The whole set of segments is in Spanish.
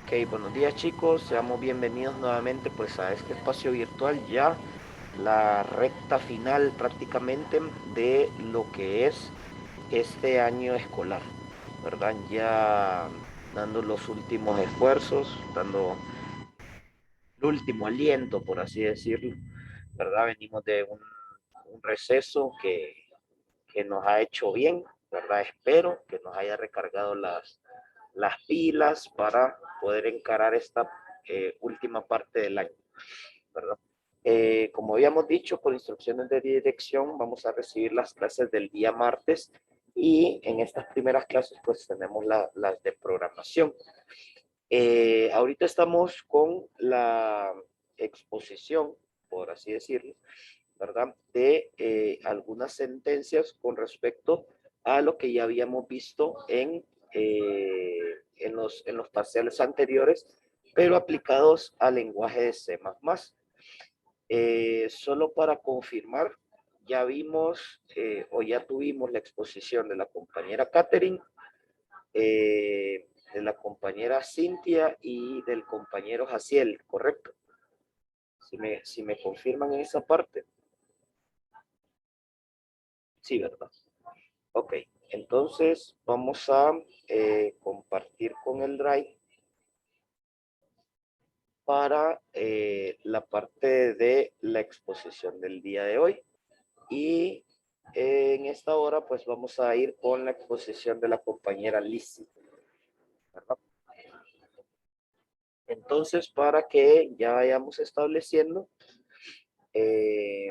Ok, buenos días chicos, seamos bienvenidos nuevamente pues a este espacio virtual, ya la recta final prácticamente de lo que es este año escolar, ¿verdad? Ya dando los últimos esfuerzos, dando el último aliento, por así decirlo, ¿verdad? Venimos de un receso que nos ha hecho bien, ¿verdad? Espero que nos haya recargado las pilas para poder encarar esta última parte del año, ¿verdad? Como habíamos dicho, por instrucciones de dirección, vamos a recibir las clases del día martes y en estas primeras clases pues tenemos las de programación. Ahorita estamos con la exposición, por así decirlo, ¿verdad? De algunas sentencias con respecto a lo que ya habíamos visto en los parciales anteriores, pero aplicados al lenguaje de C++. Solo para confirmar, ya vimos o ya tuvimos la exposición de la compañera Catherine, de la compañera Cintia y del compañero Jaciel, ¿correcto? Si me confirman en esa parte. Sí, ¿verdad? Ok, entonces vamos a compartir con el Drive para la parte de la exposición del día de hoy. Y en esta hora pues vamos a ir con la exposición de la compañera Lizzie, ¿verdad? Entonces, para que ya vayamos estableciendo, eh,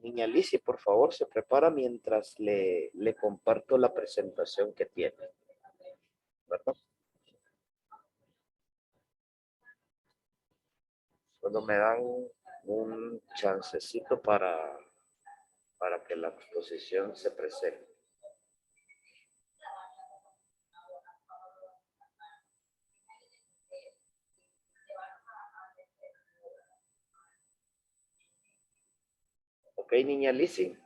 niña Lizzie, por favor, se prepara mientras le comparto la presentación que tiene, ¿verdad? Solo me dan un chancecito para que la exposición se presente. Ok, niña Lizzie,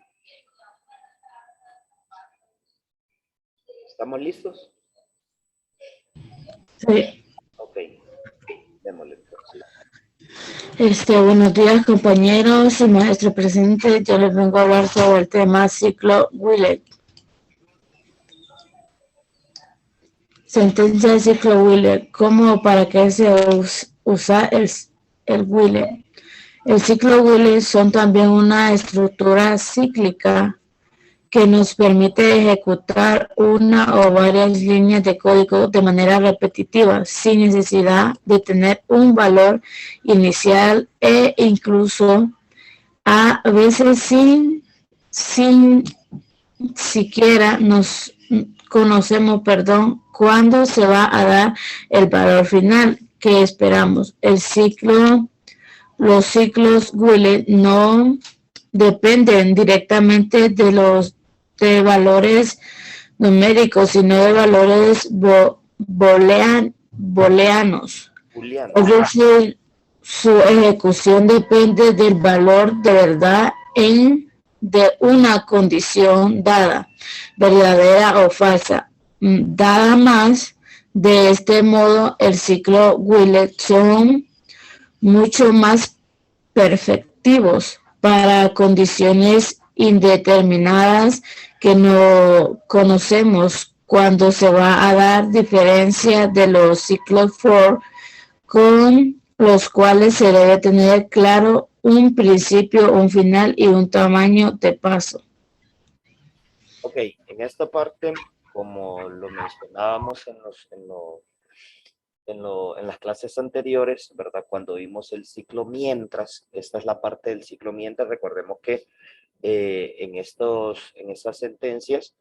¿estamos listos? Sí. Ok, démosle entonces. Buenos días compañeros y maestro presente. Yo les vengo a hablar sobre el tema ciclo Wheeler. Sentencia de ciclo Wheeler. ¿Cómo o para qué se usa el Wheeler? El ciclo Wheeler son también una estructura cíclica que nos permite ejecutar una o varias líneas de código de manera repetitiva sin necesidad de tener un valor inicial e incluso a veces sin siquiera nos conocemos, cuándo se va a dar el valor final que esperamos. Los ciclos Wheeler no dependen directamente de valores numéricos, sino de valores booleanos. Julián. Es decir, su ejecución depende del valor de verdad de una condición dada, verdadera o falsa. Dada más, de este modo, el ciclo Wheeler son mucho más perfectivos para condiciones indeterminadas que no conocemos cuando se va a dar diferencia de los ciclos for con los cuales se debe tener claro un principio, un final y un tamaño de paso. Ok, en esta parte, como lo mencionábamos en las clases anteriores, ¿verdad? Cuando vimos el ciclo mientras, esta es la parte del ciclo mientras, recordemos que en estas sentencias,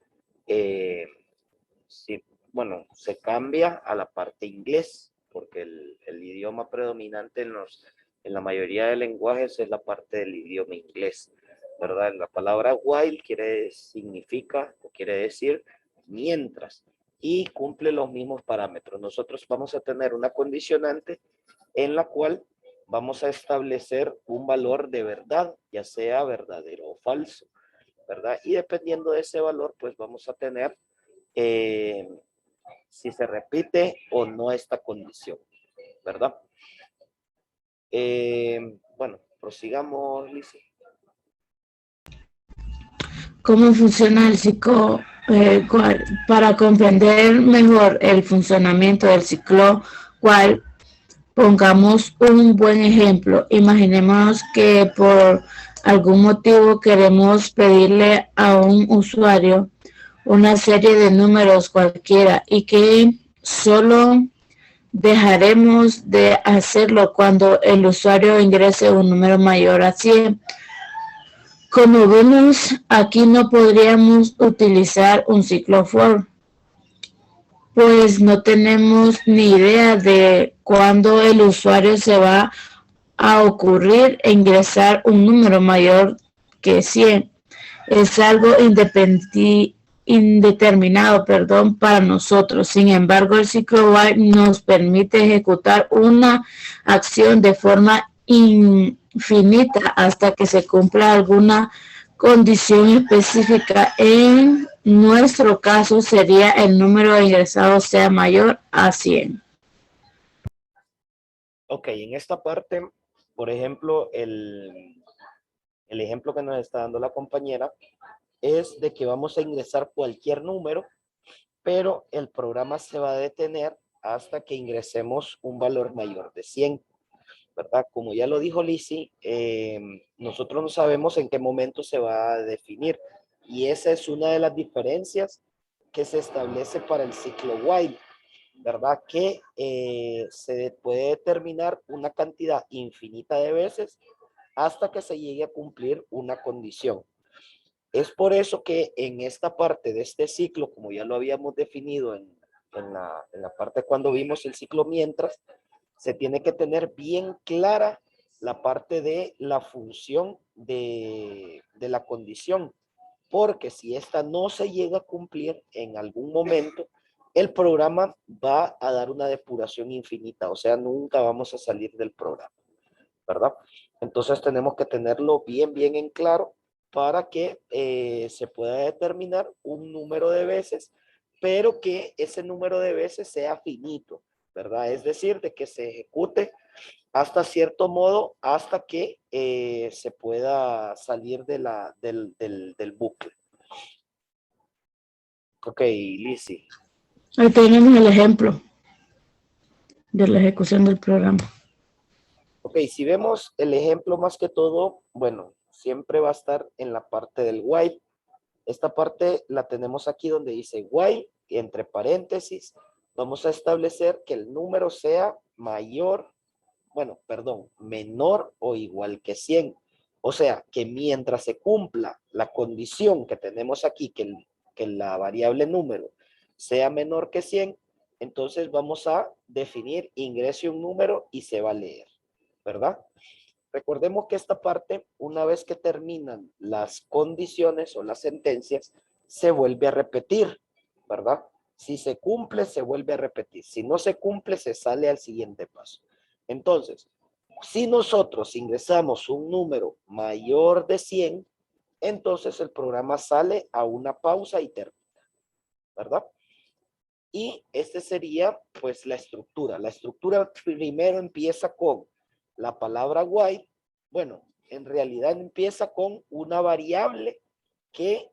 sí, bueno, se cambia a la parte inglés, porque el idioma predominante en la mayoría de lenguajes es la parte del idioma inglés, ¿verdad? La palabra while significa o quiere decir mientras y cumple los mismos parámetros. Nosotros vamos a tener una condicionante en la cual vamos a establecer un valor de verdad, ya sea verdadero o falso, ¿verdad? Y dependiendo de ese valor, pues vamos a tener si se repite o no esta condición, ¿verdad? Bueno, prosigamos, Lizzy. ¿Cómo funciona el ciclo? Para comprender mejor el funcionamiento del ciclo, cual pongamos un buen ejemplo. Imaginemos que por algún motivo queremos pedirle a un usuario una serie de números cualquiera y que solo dejaremos de hacerlo cuando el usuario ingrese un número mayor a 100. Como vemos, aquí no podríamos utilizar un ciclo for, pues no tenemos ni idea de cuándo el usuario se va a ocurrir ingresar un número mayor que 100. Es algo indeterminado, para nosotros. Sin embargo, el ciclo while nos permite ejecutar una acción de forma infinita hasta que se cumpla alguna condición específica. En nuestro caso sería el número de ingresados sea mayor a 100. Ok, en esta parte, por ejemplo, el ejemplo que nos está dando la compañera es de que vamos a ingresar cualquier número, pero el programa se va a detener hasta que ingresemos un valor mayor de 100, ¿verdad? Como ya lo dijo Lizzy, nosotros no sabemos en qué momento se va a definir, y esa es una de las diferencias que se establece para el ciclo while, ¿verdad? Que se puede determinar una cantidad infinita de veces hasta que se llegue a cumplir una condición. Es por eso que en esta parte de este ciclo, como ya lo habíamos definido en la parte cuando vimos el ciclo mientras, se tiene que tener bien clara la parte de la función de la condición, porque si esta no se llega a cumplir en algún momento, el programa va a dar una depuración infinita, o sea, nunca vamos a salir del programa, ¿verdad? Entonces tenemos que tenerlo bien en claro para que se pueda determinar un número de veces, pero que ese número de veces sea finito, ¿verdad? Es decir, de que se ejecute hasta cierto modo, hasta que se pueda salir del bucle. Ok, Lizzy. Ahí tenemos el ejemplo de la ejecución del programa. Ok, si vemos el ejemplo más que todo, bueno, siempre va a estar en la parte del while. Esta parte la tenemos aquí donde dice while, y entre paréntesis, vamos a establecer que el número sea mayor, bueno, perdón, menor o igual que 100. O sea, que mientras se cumpla la condición que tenemos aquí, que la variable número sea menor que 100, entonces vamos a definir ingrese un número y se va a leer, ¿verdad? Recordemos que esta parte, una vez que terminan las condiciones o las sentencias, se vuelve a repetir, ¿verdad? Si se cumple, se vuelve a repetir. Si no se cumple, se sale al siguiente paso. Entonces, si nosotros ingresamos un número mayor de 100, entonces el programa sale a una pausa y termina, ¿verdad? Y este sería pues la estructura. La estructura primero empieza con la palabra while. Bueno, en realidad empieza con una variable que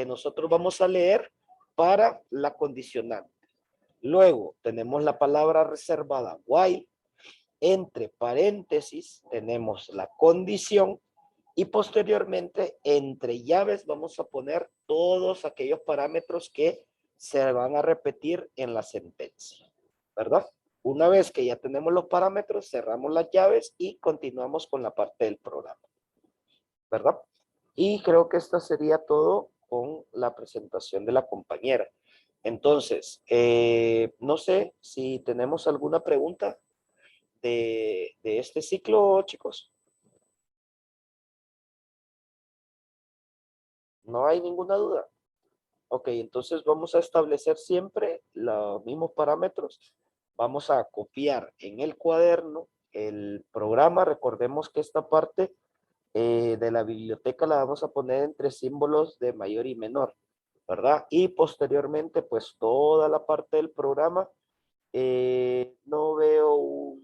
nosotros vamos a leer para la condicionante. Luego tenemos la palabra reservada while. Entre paréntesis tenemos la condición y posteriormente entre llaves vamos a poner todos aquellos parámetros que se van a repetir en la sentencia, ¿verdad? Una vez que ya tenemos los parámetros, cerramos las llaves y continuamos con la parte del programa, ¿verdad? Y creo que esto sería todo con la presentación de la compañera. Entonces, no sé si tenemos alguna pregunta de este ciclo, chicos. No hay ninguna duda. Ok, entonces vamos a establecer siempre los mismos parámetros. Vamos a copiar en el cuaderno el programa. Recordemos que esta parte de la biblioteca la vamos a poner entre símbolos de mayor y menor, ¿verdad? Y posteriormente, pues toda la parte del programa no veo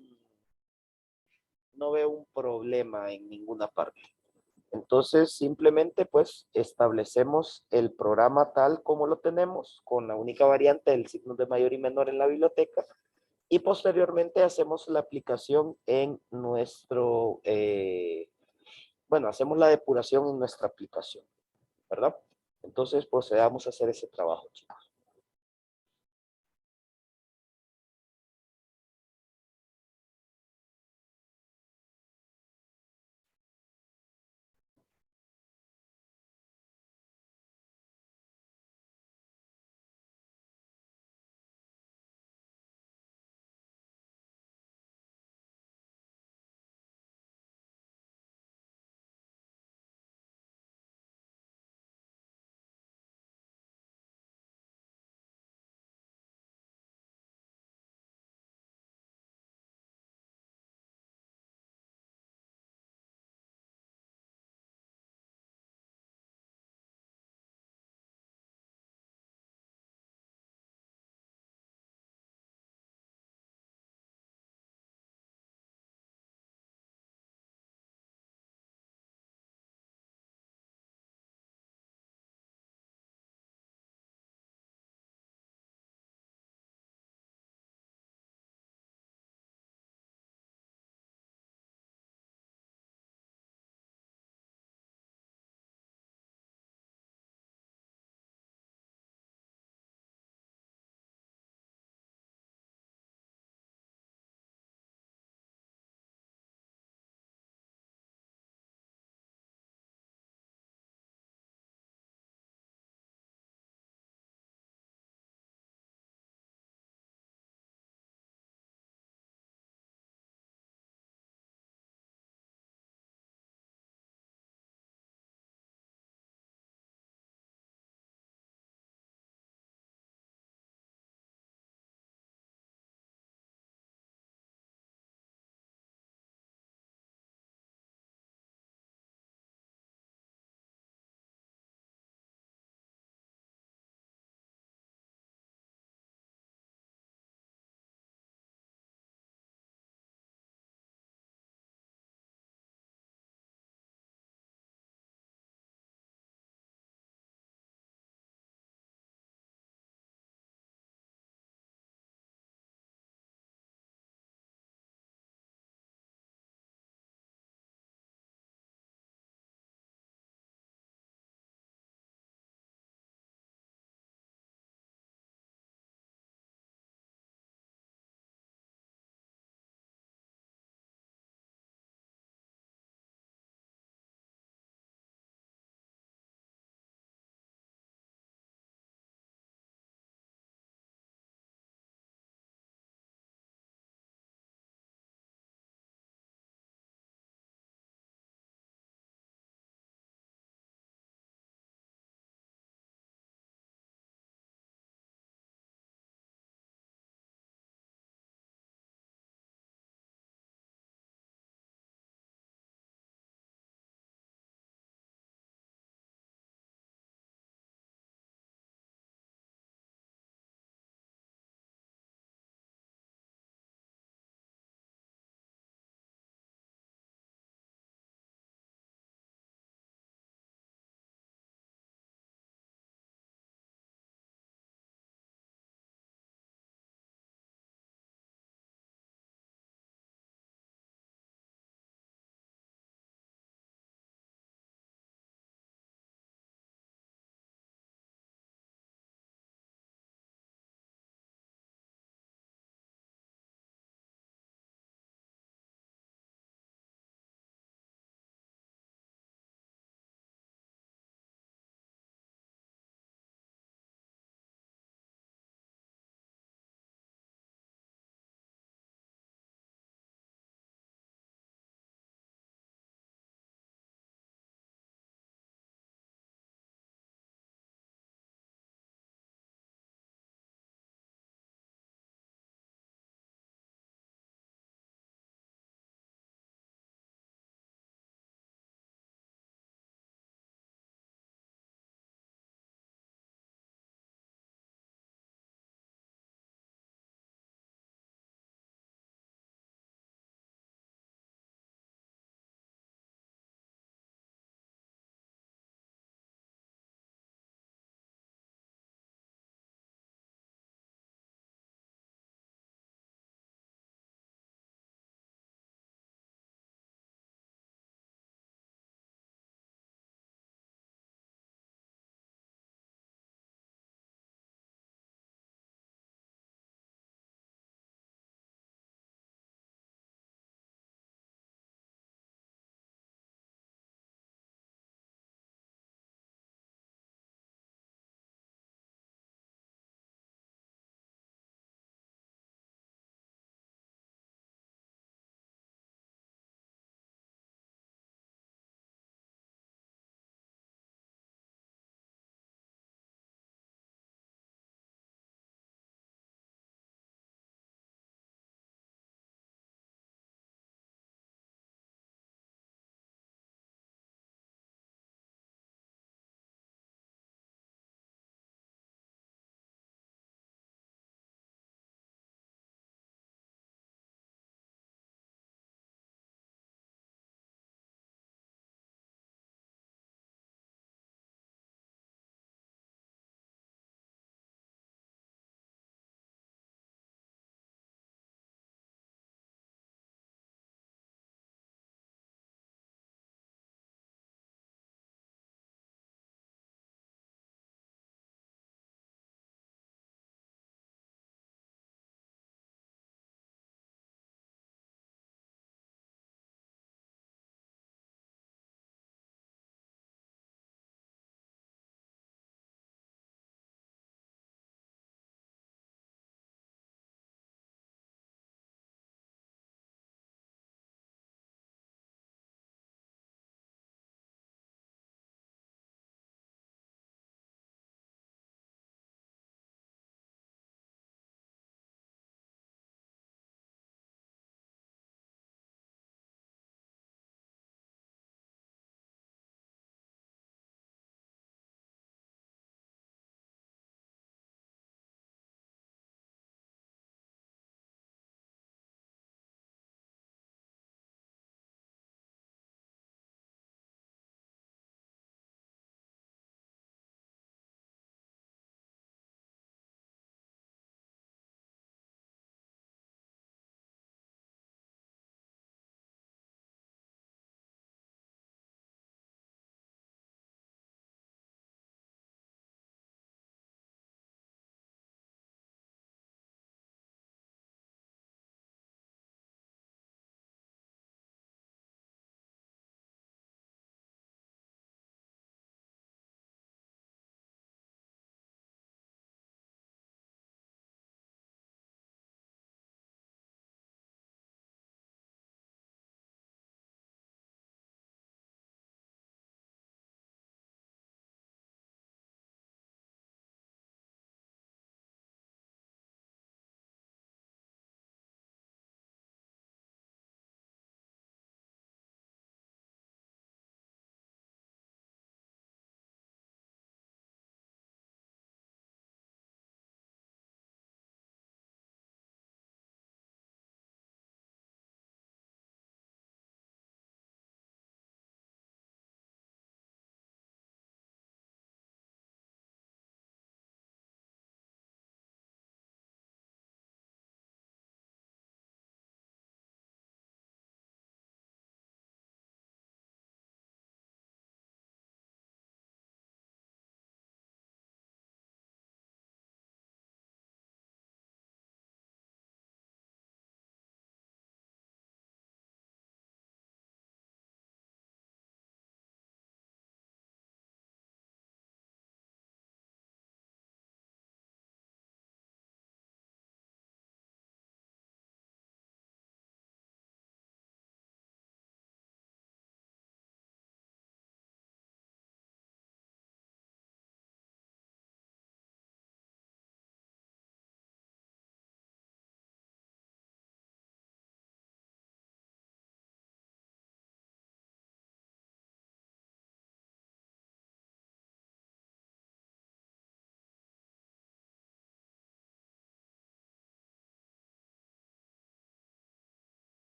un problema en ninguna parte. Entonces, simplemente pues establecemos el programa tal como lo tenemos, con la única variante del signo de mayor y menor en la biblioteca, y posteriormente hacemos la aplicación en hacemos la depuración en nuestra aplicación, ¿verdad? Entonces procedamos a hacer ese trabajo, chicos.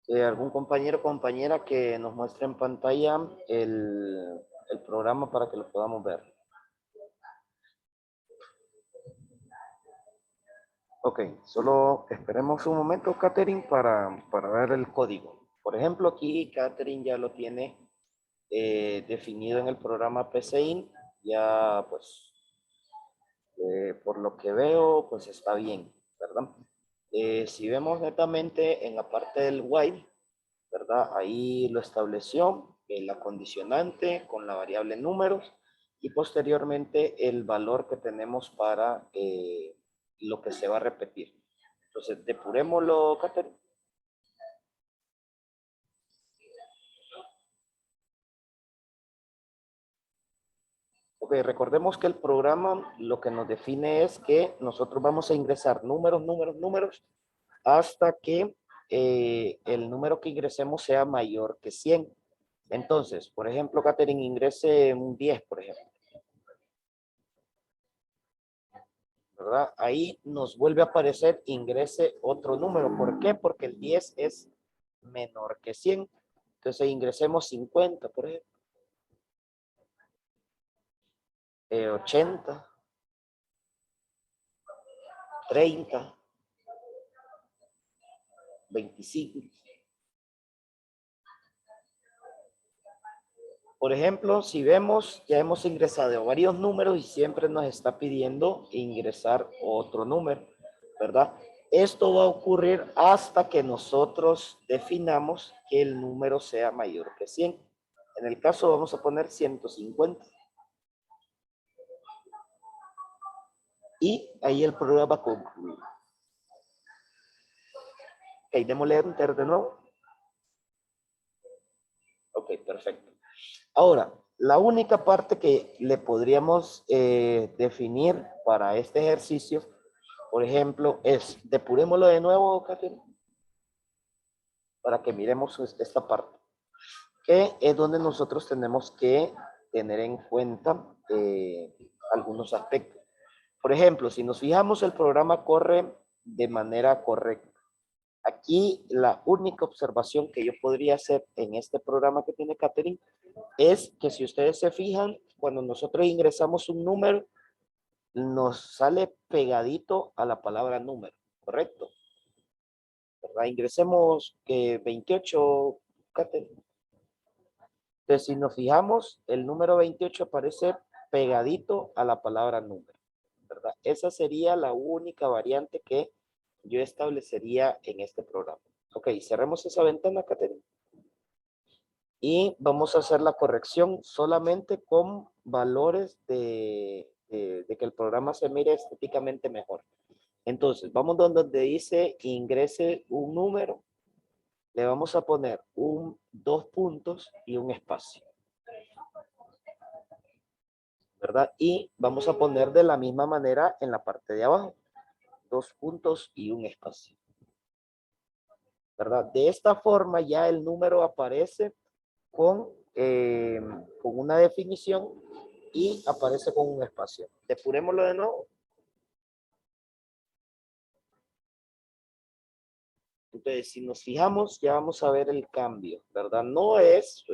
¿Algún compañero o compañera que nos muestre en pantalla el programa para que lo podamos ver? Ok, solo esperemos un momento, Catherine, para ver el código. Por ejemplo, aquí Catherine ya lo tiene definido en el programa PCIN. Ya, pues, por lo que veo, pues está bien, ¿verdad? Si vemos netamente en la parte del while, ¿verdad? Ahí lo estableció, la condicionante con la variable números y posteriormente el valor que tenemos para lo que se va a repetir. Entonces, depurémoslo, Catherine. Ok, recordemos que el programa lo que nos define es que nosotros vamos a ingresar números, números, números hasta que el número que ingresemos sea mayor que 100. Entonces, por ejemplo, Catherine ingrese un 10, por ejemplo, ¿verdad? Ahí nos vuelve a aparecer ingrese otro número. ¿Por qué? Porque el 10 es menor que 100. Entonces ingresemos 50, por ejemplo. 80, 30, 25. Por ejemplo, si vemos, ya hemos ingresado varios números y siempre nos está pidiendo ingresar otro número, ¿verdad? Esto va a ocurrir hasta que nosotros definamos que el número sea mayor que 100. En el caso vamos a poner 150. Y ahí el programa concluye. Ok, démosle enter de nuevo. Ok, perfecto. Ahora, la única parte que le podríamos definir para este ejercicio, por ejemplo, es, depurémoslo de nuevo, Catherine, para que miremos esta parte, que es donde nosotros tenemos que tener en cuenta algunos aspectos. Por ejemplo, si nos fijamos, el programa corre de manera correcta. Aquí la única observación que yo podría hacer en este programa que tiene Catherine es que si ustedes se fijan, cuando nosotros ingresamos un número, nos sale pegadito a la palabra número, ¿correcto? ¿Verdad? Ingresemos que 28, Catherine. Entonces, si nos fijamos, el número 28 aparece pegadito a la palabra número, ¿verdad? Esa sería la única variante que yo establecería en este programa. Ok, cerremos esa ventana, Catherine. Y vamos a hacer la corrección solamente con valores de que el programa se mire estéticamente mejor. Entonces, vamos donde dice ingrese un número, le vamos a poner dos puntos y un espacio, ¿verdad? Y vamos a poner de la misma manera en la parte de abajo, dos puntos y un espacio, ¿verdad? De esta forma ya el número aparece con una definición y aparece con un espacio. Depurémoslo de nuevo. Entonces, si nos fijamos, ya vamos a ver el cambio, ¿verdad? No es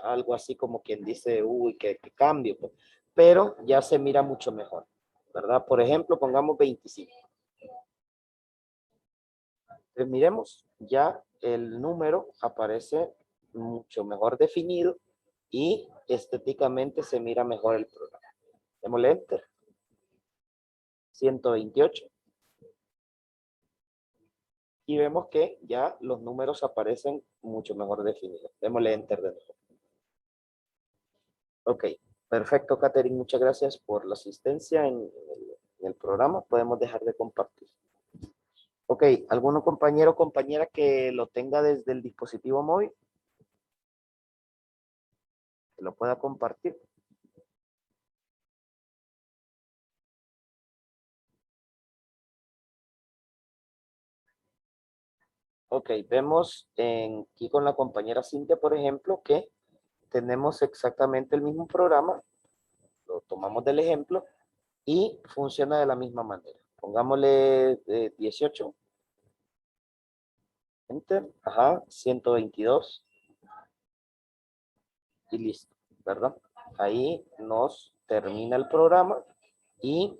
algo así como quien dice, uy, qué cambio, pues, pero ya se mira mucho mejor, ¿verdad? Por ejemplo, pongamos 25. Entonces, miremos, ya el número aparece mucho mejor definido y estéticamente se mira mejor el programa. Démosle enter. 128. Y vemos que ya los números aparecen mucho mejor definidos. Démosle enter de nuevo. Ok, perfecto, Catherine. Muchas gracias por la asistencia en el programa. Podemos dejar de compartir. Ok, ¿alguno compañero o compañera que lo tenga desde el dispositivo móvil? Que lo pueda compartir. Ok, vemos aquí con la compañera Cintia, por ejemplo, que tenemos exactamente el mismo programa. Lo tomamos del ejemplo y funciona de la misma manera. Pongámosle 18. Enter, ajá, 122 y listo, ¿verdad? Ahí nos termina el programa y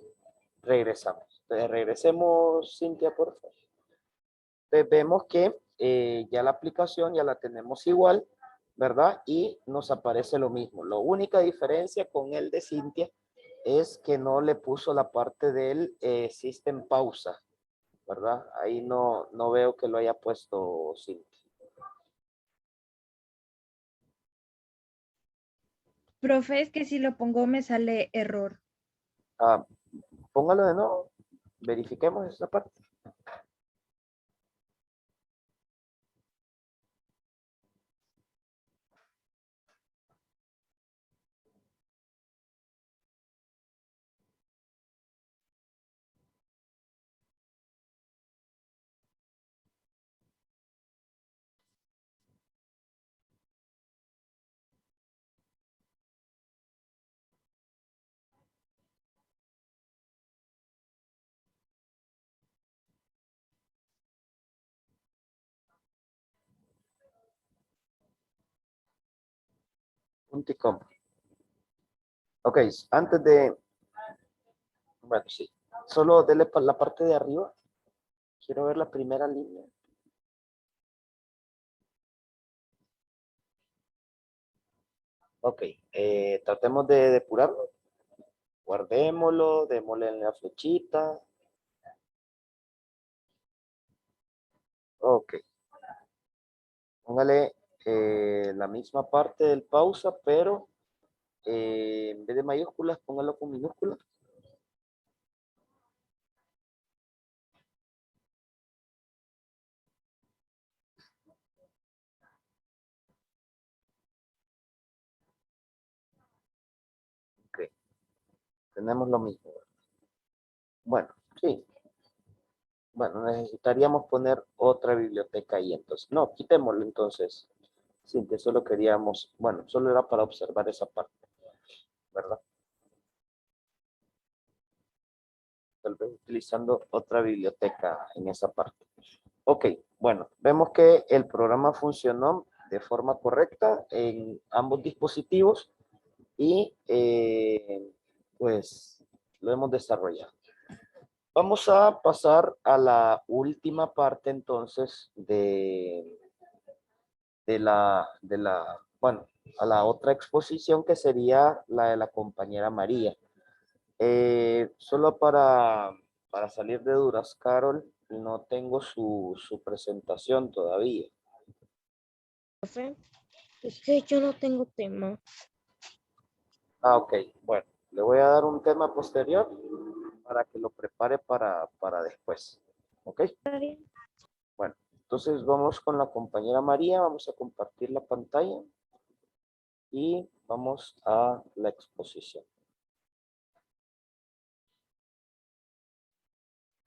regresamos. Entonces, regresemos, Cintia, por favor. Entonces, vemos que ya la aplicación ya la tenemos igual, ¿verdad? Y nos aparece lo mismo. La única diferencia con el de Cintia es que no le puso la parte del System Pausa, ¿verdad? Ahí no veo que lo haya puesto Cintia. Profe, es que si lo pongo me sale error. Ah, póngalo de nuevo. Verifiquemos esa parte. Punto y coma. Ok, antes de... Bueno, sí. Solo dele para la parte de arriba. Quiero ver la primera línea. Ok, tratemos de depurarlo. Guardémoslo, démosle en la flechita. Ok. Póngale la misma parte del pausa, pero en vez de mayúsculas, póngalo con minúsculas. Ok, tenemos lo mismo. Bueno, sí. Bueno, necesitaríamos poner otra biblioteca ahí entonces. No, quitémoslo entonces. Sí, que solo queríamos, bueno, solo era para observar esa parte, ¿verdad? Tal vez utilizando otra biblioteca en esa parte. Ok, bueno, vemos que el programa funcionó de forma correcta en ambos dispositivos y pues lo hemos desarrollado. Vamos a pasar a la última parte entonces bueno, a la otra exposición que sería la de la compañera María. Solo para salir de dudas, Carol, no tengo su presentación todavía. Profe, es que yo no tengo tema. Ah, ok. Bueno, le voy a dar un tema posterior para que lo prepare para después. ¿Ok? Bueno, entonces vamos con la compañera María. Vamos a compartir la pantalla y vamos a la exposición.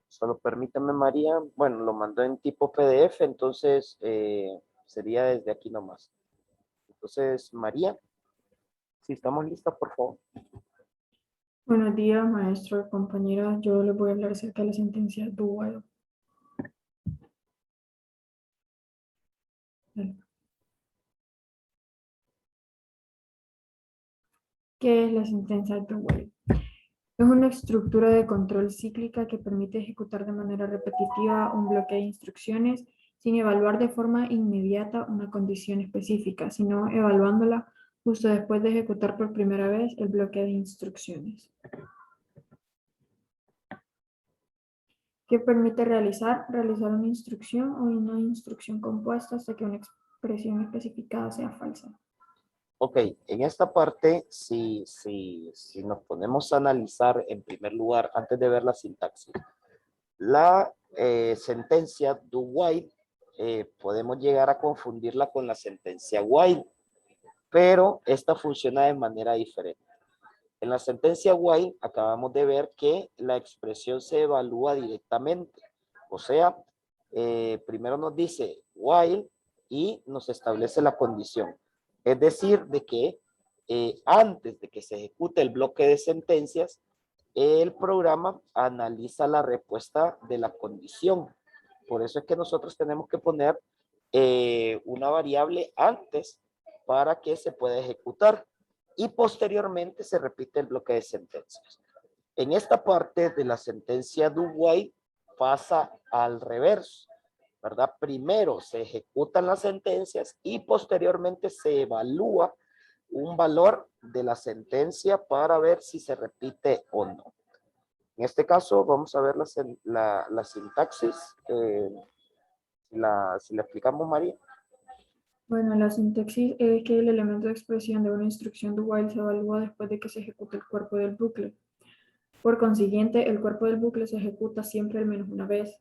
Solo permítame, María. Bueno, lo mandó en tipo PDF, entonces sería desde aquí nomás. Entonces, María, si estamos listas, por favor. Buenos días, maestro, compañera. Yo les voy a hablar acerca de la sentencia Duval. ¿Qué es la sentencia Duval? Es una estructura de control cíclica que permite ejecutar de manera repetitiva un bloque de instrucciones sin evaluar de forma inmediata una condición específica, sino evaluándola justo después de ejecutar por primera vez el bloque de instrucciones. ¿Qué permite realizar? Realizar una instrucción o una instrucción compuesta hasta que una expresión especificada sea falsa. Ok, en esta parte, si nos ponemos a analizar en primer lugar, antes de ver la sintaxis, la sentencia do while, podemos llegar a confundirla con la sentencia while, pero esta funciona de manera diferente. En la sentencia while acabamos de ver que la expresión se evalúa directamente. O sea, primero nos dice while y nos establece la condición. Es decir, de que antes de que se ejecute el bloque de sentencias, el programa analiza la respuesta de la condición. por eso es que nosotros tenemos que poner una variable antes para que se pueda ejecutar y posteriormente se repite el bloque de sentencias. En esta parte de la sentencia do while pasa al reverso, ¿verdad? Primero se ejecutan las sentencias y posteriormente se evalúa un valor de la sentencia para ver si se repite o no. En este caso vamos a ver la sintaxis. Si la explicamos, María. Bueno, la sintaxis es que el elemento de expresión de una instrucción do while se evalúa después de que se ejecute el cuerpo del bucle. Por consiguiente, el cuerpo del bucle se ejecuta siempre al menos una vez.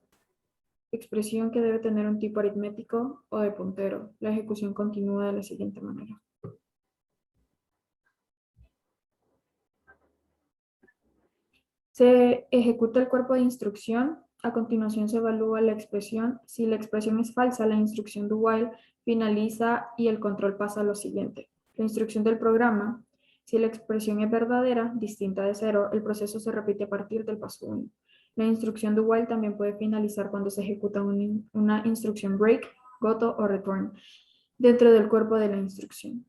Expresión que debe tener un tipo aritmético o de puntero. La ejecución continúa de la siguiente manera. Se ejecuta el cuerpo de instrucción. A continuación se evalúa la expresión. Si la expresión es falsa, la instrucción do while finaliza y el control pasa a lo siguiente. La instrucción del programa. Si la expresión es verdadera, distinta de 0, el proceso se repite a partir del paso 1. La instrucción do while también puede finalizar cuando se ejecuta una instrucción break, goto o return dentro del cuerpo de la instrucción.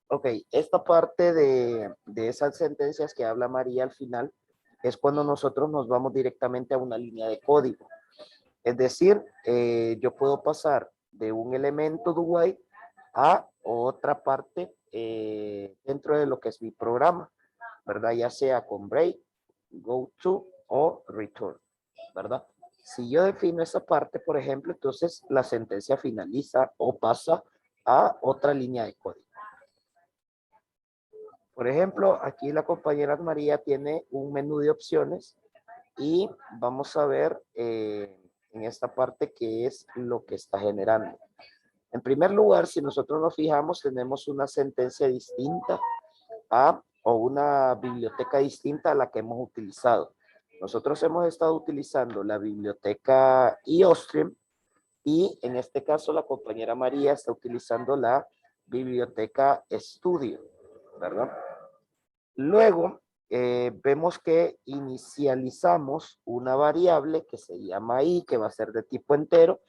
Ok, esta parte de esas sentencias que habla María al final es cuando nosotros nos vamos directamente a una línea de código. Es decir, yo puedo pasar de un elemento do while a otra parte dentro de lo que es mi programa, ¿verdad? Ya sea con break, go to o return, ¿verdad? Si yo defino esa parte, por ejemplo, entonces la sentencia finaliza o pasa a otra línea de código. Por ejemplo, aquí la compañera María tiene un menú de opciones y vamos a ver en esta parte qué es lo que está generando. En primer lugar, si nosotros nos fijamos, tenemos una sentencia distinta o una biblioteca distinta a la que hemos utilizado. Nosotros hemos estado utilizando la biblioteca IOStream y en este caso la compañera María está utilizando la biblioteca Studio, ¿verdad? Luego vemos que inicializamos una variable que se llama i, que va a ser de tipo entero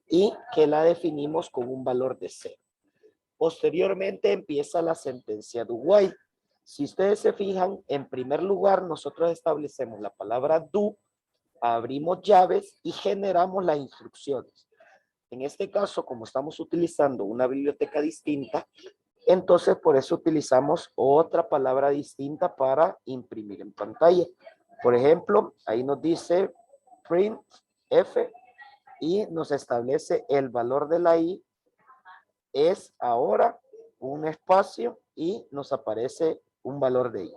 y que la definimos con un valor de 0. Posteriormente empieza la sentencia do while. Si ustedes se fijan, en primer lugar nosotros establecemos la palabra do, abrimos llaves y generamos las instrucciones. En este caso, como estamos utilizando una biblioteca distinta, entonces por eso utilizamos otra palabra distinta para imprimir en pantalla. Por ejemplo, ahí nos dice print f y nos establece el valor de la i es ahora un espacio y nos aparece un valor de i.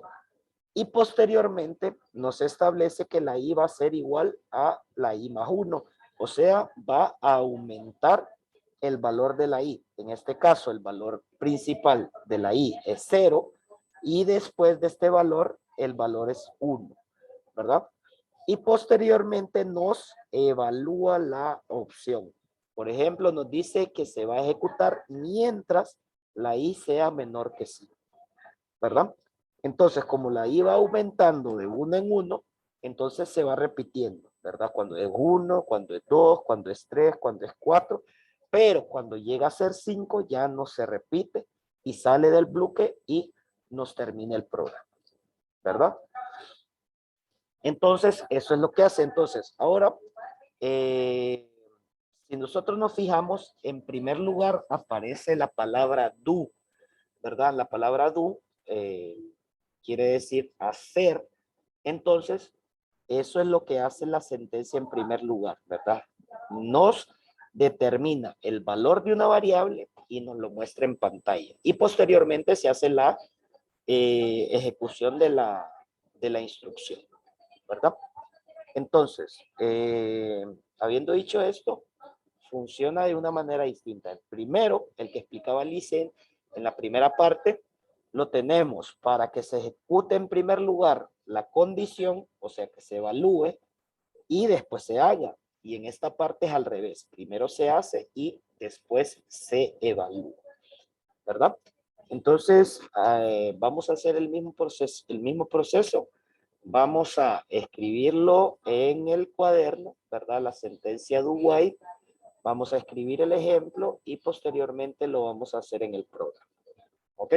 Y posteriormente nos establece que la i va a ser igual a la i más 1. O sea, va a aumentar el valor de la i. En este caso, el valor principal de la i es 0 y después de este valor, el valor es 1, ¿verdad? Y posteriormente nos evalúa la opción. Por ejemplo, nos dice que se va a ejecutar mientras la i sea menor que 5, ¿verdad? Entonces, como la i va aumentando de 1 en 1, entonces se va repitiendo, ¿verdad? Cuando es 1, cuando es 2, cuando es 3, cuando es 4, pero cuando llega a ser 5 ya no se repite y sale del bloque y nos termina el programa, ¿verdad? Entonces, eso es lo que hace. Entonces, ahora, si nosotros nos fijamos, en primer lugar aparece la palabra do, ¿verdad? La palabra do quiere decir hacer. Entonces, eso es lo que hace la sentencia en primer lugar, ¿verdad? Nos determina el valor de una variable y nos lo muestra en pantalla. Y posteriormente se hace la ejecución de la instrucción, ¿verdad? Entonces, habiendo dicho esto, funciona de una manera distinta. El primero, el que explicaba Lice en la primera parte, lo tenemos para que se ejecute en primer lugar la condición, o sea, que se evalúe y después se haga. Y en esta parte es al revés. Primero se hace y después se evalúa, ¿verdad? Entonces, vamos a hacer el mismo proceso Vamos a escribirlo en el cuaderno, ¿verdad? La sentencia do while. Vamos a escribir el ejemplo y posteriormente lo vamos a hacer en el programa. ¿Ok?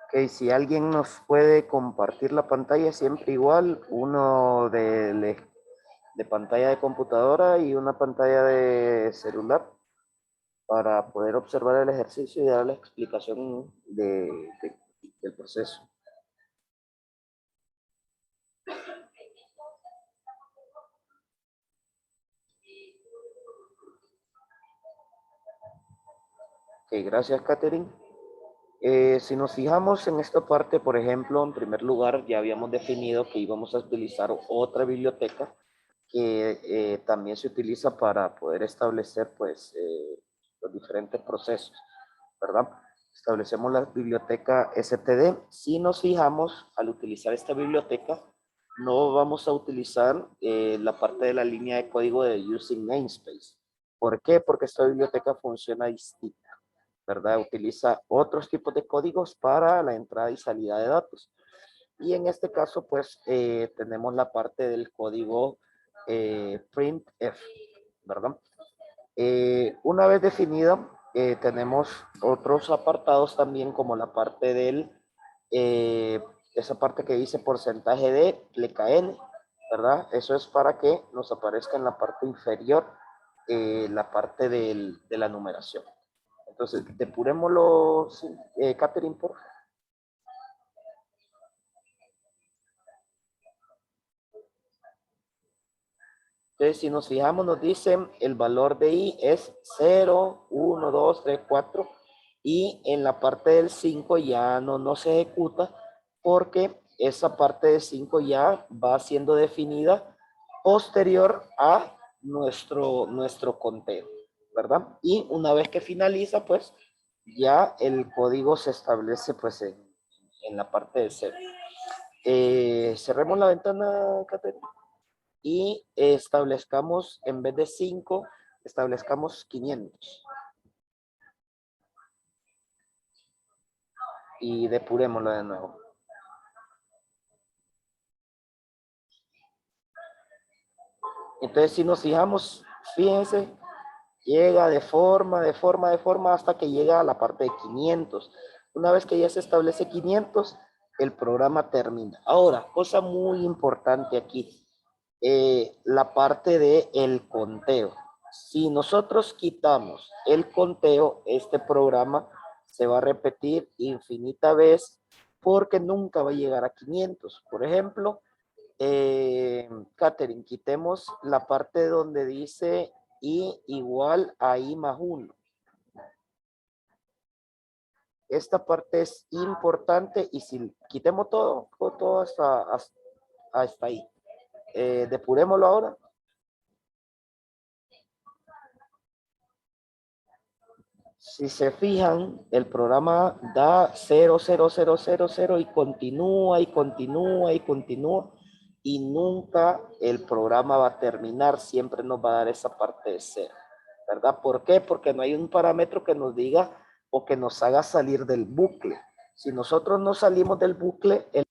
Ok, si alguien nos puede compartir la pantalla, siempre igual, uno de pantalla de computadora y una pantalla de celular para poder observar el ejercicio y dar la explicación del proceso. Ok, gracias, Catherine. Si nos fijamos en esta parte, por ejemplo, en primer lugar, ya habíamos definido que íbamos a utilizar otra biblioteca que también se utiliza para poder establecer, pues, los diferentes procesos, ¿verdad? Establecemos la biblioteca std. Si nos fijamos, al utilizar esta biblioteca, no vamos a utilizar la parte de la línea de código de using namespace. ¿Por qué? Porque esta biblioteca funciona distinta, ¿verdad? Utiliza otros tipos de códigos para la entrada y salida de datos. Y en este caso, pues, tenemos la parte del código printf, ¿verdad? Una vez definida, tenemos otros apartados también, como la parte del, esa parte que dice porcentaje de LKN, ¿verdad? Eso es para que nos aparezca en la parte inferior la parte de la numeración. Entonces, depurémoslo, sí, Catherine, por favor. Entonces, si nos fijamos, nos dicen el valor de i es 0, 1, 2, 3, 4. Y en la parte del 5 ya no se ejecuta porque esa parte de 5 ya va siendo definida posterior a nuestro conteo, ¿verdad? Y una vez que finaliza, pues ya el código se establece pues en la parte de 0. Cerremos la ventana, Caterina, y establezcamos, en vez de 5, establezcamos 500. Y depurémoslo de nuevo. Entonces, si nos fijamos, fíjense, llega de forma hasta que llega a la parte de 500. Una vez que ya se establece 500, el programa termina. Ahora, cosa muy importante aquí, la parte de el conteo. Si nosotros quitamos el conteo, este programa se va a repetir infinita vez porque nunca va a llegar a 500. Por ejemplo, Catherine, quitemos la parte donde dice i igual a i más 1. Esta parte es importante y si quitemos todo hasta ahí. Depurémoslo ahora. Si se fijan, el programa da 0, 0, 0, 0, 0 y continúa y continúa y continúa y nunca el programa va a terminar, siempre nos va a dar esa parte de 0, ¿verdad? ¿Por qué? Porque no hay un parámetro que nos diga o que nos haga salir del bucle. Si nosotros no salimos del bucle, el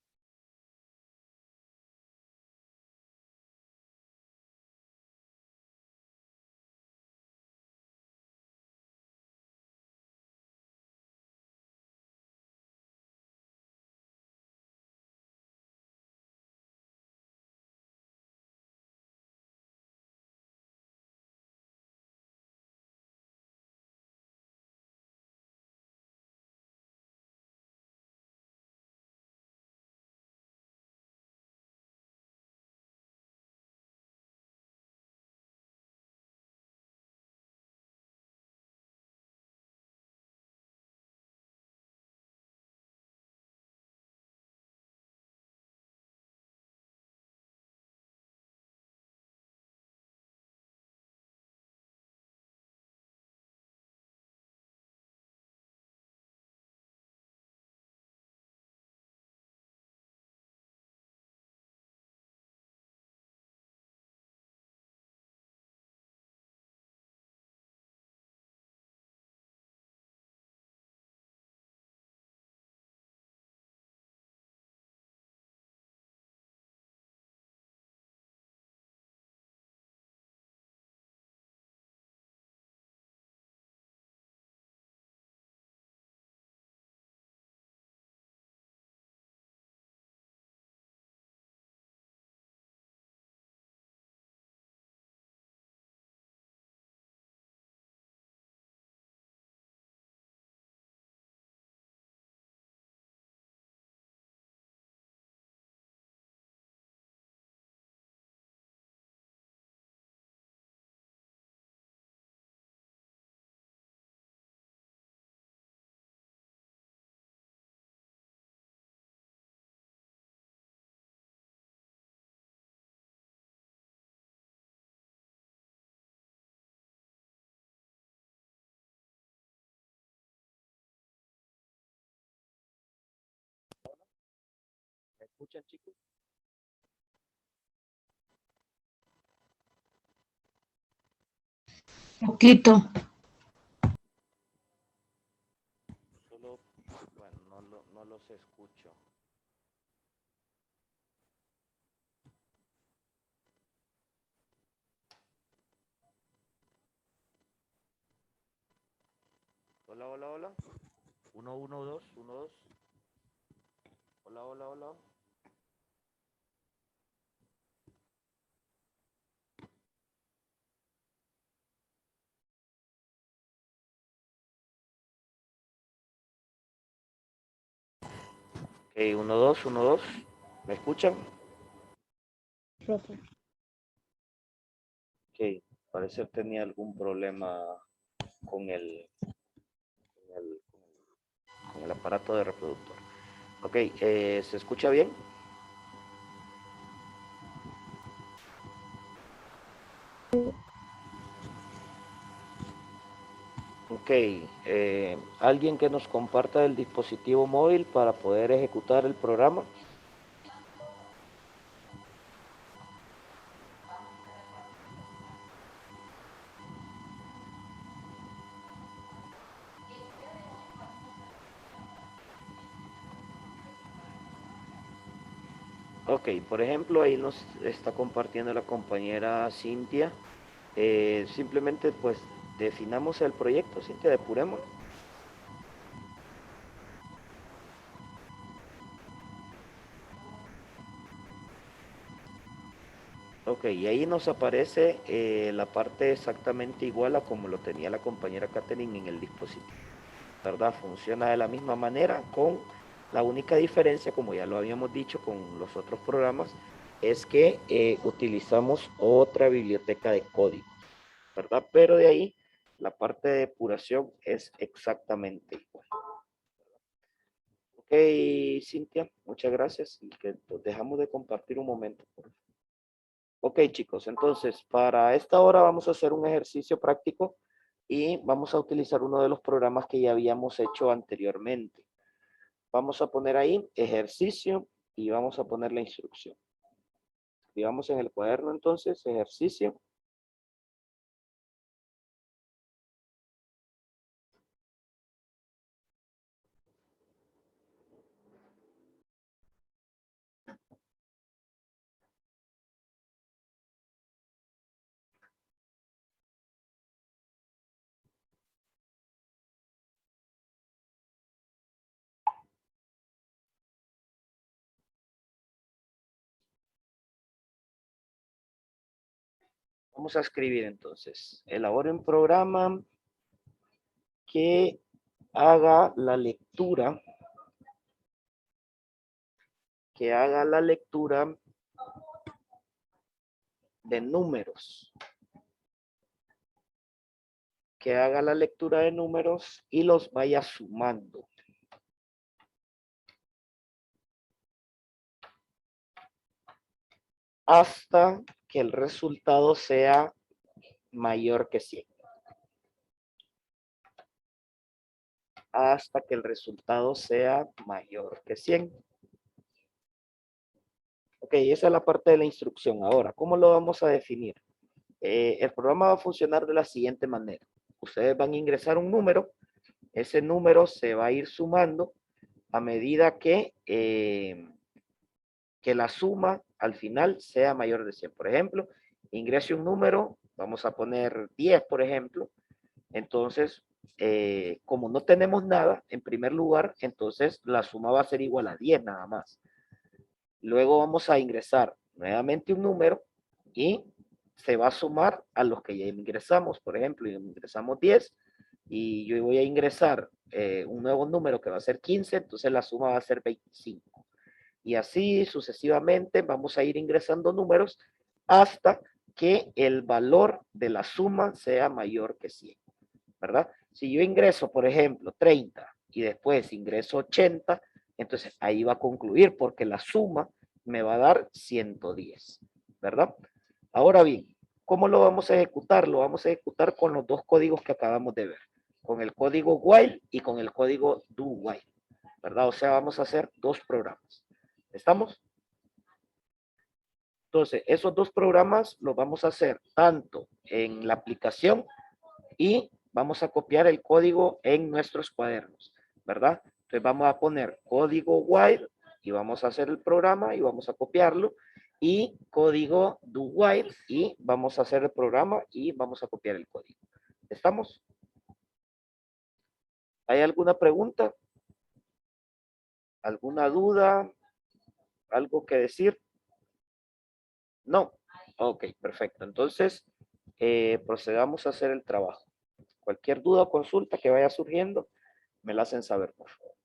¿me escuchan, chicos? Poquito. Solo, bueno, no los escucho. Hola, hola, hola. 1, 1, 2, 1, 2. Hola, hola, hola. Ok, 1, 2, 1, 2. ¿Me escuchan? Profe. Ok, parece que tenía algún problema con con el aparato de reproductor. Ok, ¿se escucha bien? Ok, ¿alguien que nos comparta el dispositivo móvil para poder ejecutar el programa? Ok, por ejemplo, ahí nos está compartiendo la compañera Cintia. Simplemente pues definamos el proyecto, Cintia, depuremos. Ok, y ahí nos aparece la parte exactamente igual a como lo tenía la compañera Katherine en el dispositivo, ¿verdad? Funciona de la misma manera, con la única diferencia, como ya lo habíamos dicho con los otros programas, es que utilizamos otra biblioteca de código, ¿verdad? Pero de ahí la parte de depuración es exactamente igual. Ok, Cintia, muchas gracias y que dejamos de compartir un momento, por favor. Ok, chicos, entonces para esta hora vamos a hacer un ejercicio práctico y vamos a utilizar uno de los programas que ya habíamos hecho anteriormente. Vamos a poner ahí ejercicio y vamos a poner la instrucción. Digamos en el cuaderno entonces, ejercicio. Vamos a escribir entonces, elabore un programa que haga la lectura, de números, que haga la lectura de números y los vaya sumando. Hasta que el resultado sea mayor que 100. Hasta que el resultado sea mayor que 100. Ok, esa es la parte de la instrucción. Ahora, ¿cómo lo vamos a definir? El programa va a funcionar de la siguiente manera. Ustedes van a ingresar un número, ese número se va a ir sumando a medida que la suma al final sea mayor de 100. Por ejemplo, ingrese un número, vamos a poner 10, por ejemplo. Entonces, como no tenemos nada, en primer lugar, entonces la suma va a ser igual a 10 nada más. Luego vamos a ingresar nuevamente un número y se va a sumar a los que ya ingresamos. Por ejemplo, ingresamos 10 y yo voy a ingresar un nuevo número que va a ser 15, entonces la suma va a ser 25. Y así sucesivamente vamos a ir ingresando números hasta que el valor de la suma sea mayor que 100, ¿verdad? Si yo ingreso, por ejemplo, 30 y después ingreso 80, entonces ahí va a concluir porque la suma me va a dar 110, ¿verdad? Ahora bien, ¿cómo lo vamos a ejecutar? Lo vamos a ejecutar con los dos códigos que acabamos de ver, con el código while y con el código do while, ¿verdad? O sea, vamos a hacer dos programas. ¿Estamos? Entonces, esos dos programas los vamos a hacer tanto en la aplicación y vamos a copiar el código en nuestros cuadernos, ¿verdad? Entonces vamos a poner código while y vamos a hacer el programa y vamos a copiarlo y código do while y vamos a hacer el programa y vamos a copiar el código. ¿Estamos? ¿Hay alguna pregunta? ¿Alguna duda? ¿Algo que decir? No. Ok, perfecto. Entonces, procedamos a hacer el trabajo. Cualquier duda o consulta que vaya surgiendo, me la hacen saber, por favor.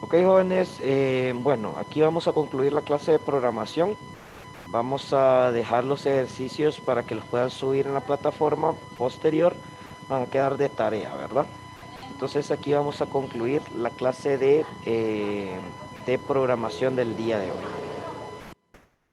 Ok, jóvenes, bueno, aquí vamos a concluir la clase de programación. Vamos a dejar los ejercicios para que los puedan subir en la plataforma posterior. Van a quedar de tarea, ¿verdad? Entonces aquí vamos a concluir la clase de programación del día de hoy.